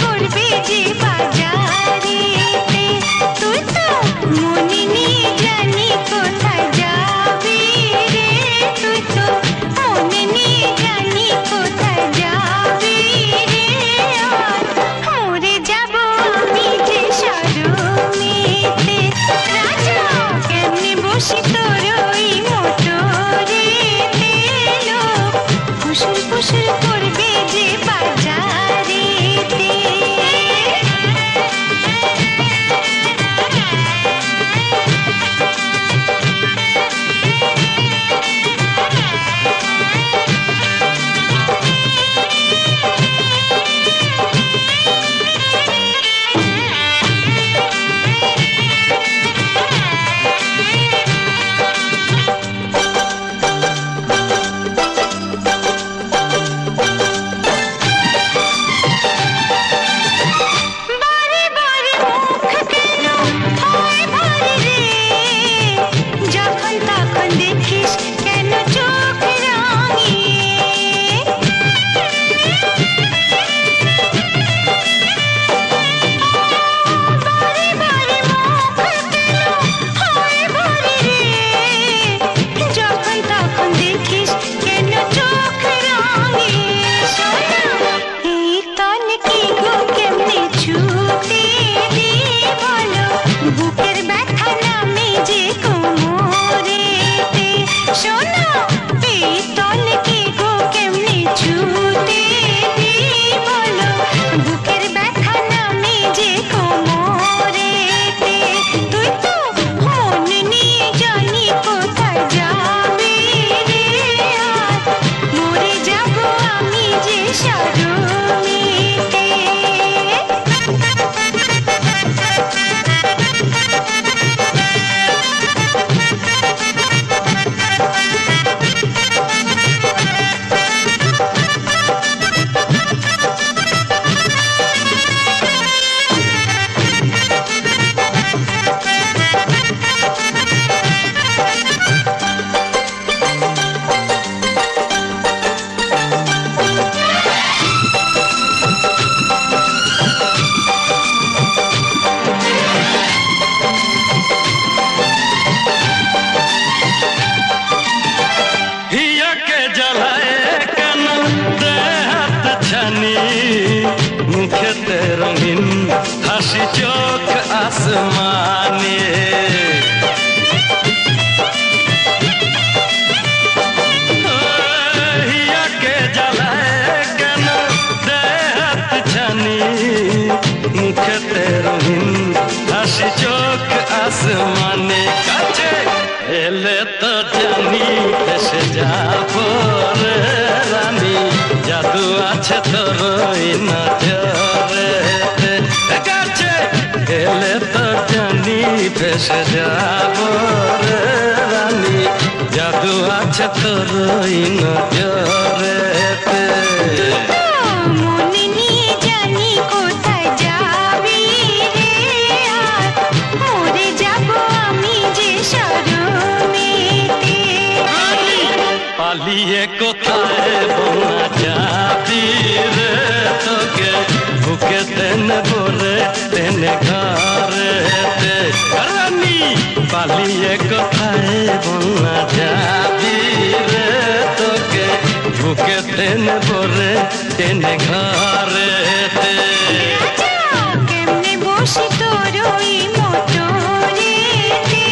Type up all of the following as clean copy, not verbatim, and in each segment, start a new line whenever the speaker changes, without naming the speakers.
করবে যে বাজারেতে, তুই তো মনে নিয়ে জানি কোথায় যাবি রে, তুই তো মনে নিয়ে জানি কোথায় যাবি রে। আর মরে যাব আমি যে শরমেতে, রাজা কেমনে বসি তোর ওই মোটরেতে, লোক ফুসুর ফুসুর করবে যে বাজারেতে। বারে বারে মুখ কেন হয় ভারী রে, যখন তখন দেখিস কেন চোখ রাঙিয়ে। বারে বারে মুখ কেন হয় ভারী রে, যখন তখন দেখিস কেন চোখ রাঙিয়ে। শোনা এই তন কি গো কেমনে ছুটে দি বলো, বুকের ব্যথা নামে যে কোমরেতে। শোনা এই তন কি গো কেমনে ছুটে দি বলো, বুকের ব্যথা নামে যে কোমরেতে। তুই তো মনে নিয়ে জানি কোথায় যাবি রে, আর মরে যাব আমি যে শরমেতে।
হিয়াকে জ্বালায় কেন দেহাত ছানি, মুখেতে রঙিন হাসি চোখ আসমানে। হিয়াকে জ্বালায় কেন দেহাত ছানি, মুখেতে রঙিন হাসি চোখ আসমানে। কাছে এলে তো জানি এসে যাব রে রানী, জাদু আছে তোর ওই নজরেতে। কাছে এলে তো জানি ভেসে যাব রে রানী, জাদু আছে তোর ওই নজরেতে।
মনে নিয়ে জানি কোথায় যাবি রে, আর মরে যাব আমি যে শরমেতে।
পালিয়ে কোথায় বোনা যাবি রে, তোকে বুকে তেনে বলে তেনে ঘরেতে। রানী পালিয়ে কোথায় বোনা যাবি রে, তোকে বুকে তেনে বলে তেনে ঘরেতে।
রাজা কেমনে বসি তোর ওই মোটরেতে,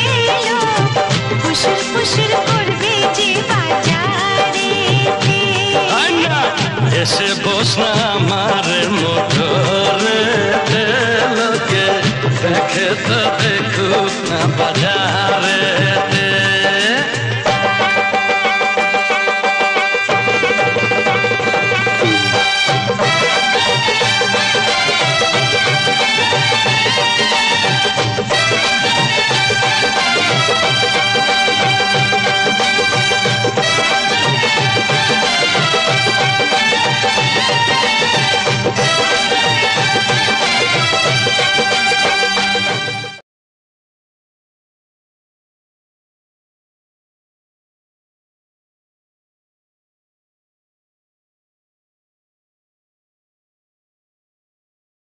লোক ফুসুর ফুসুর করবে যে বাজারেতে।
এসে বস না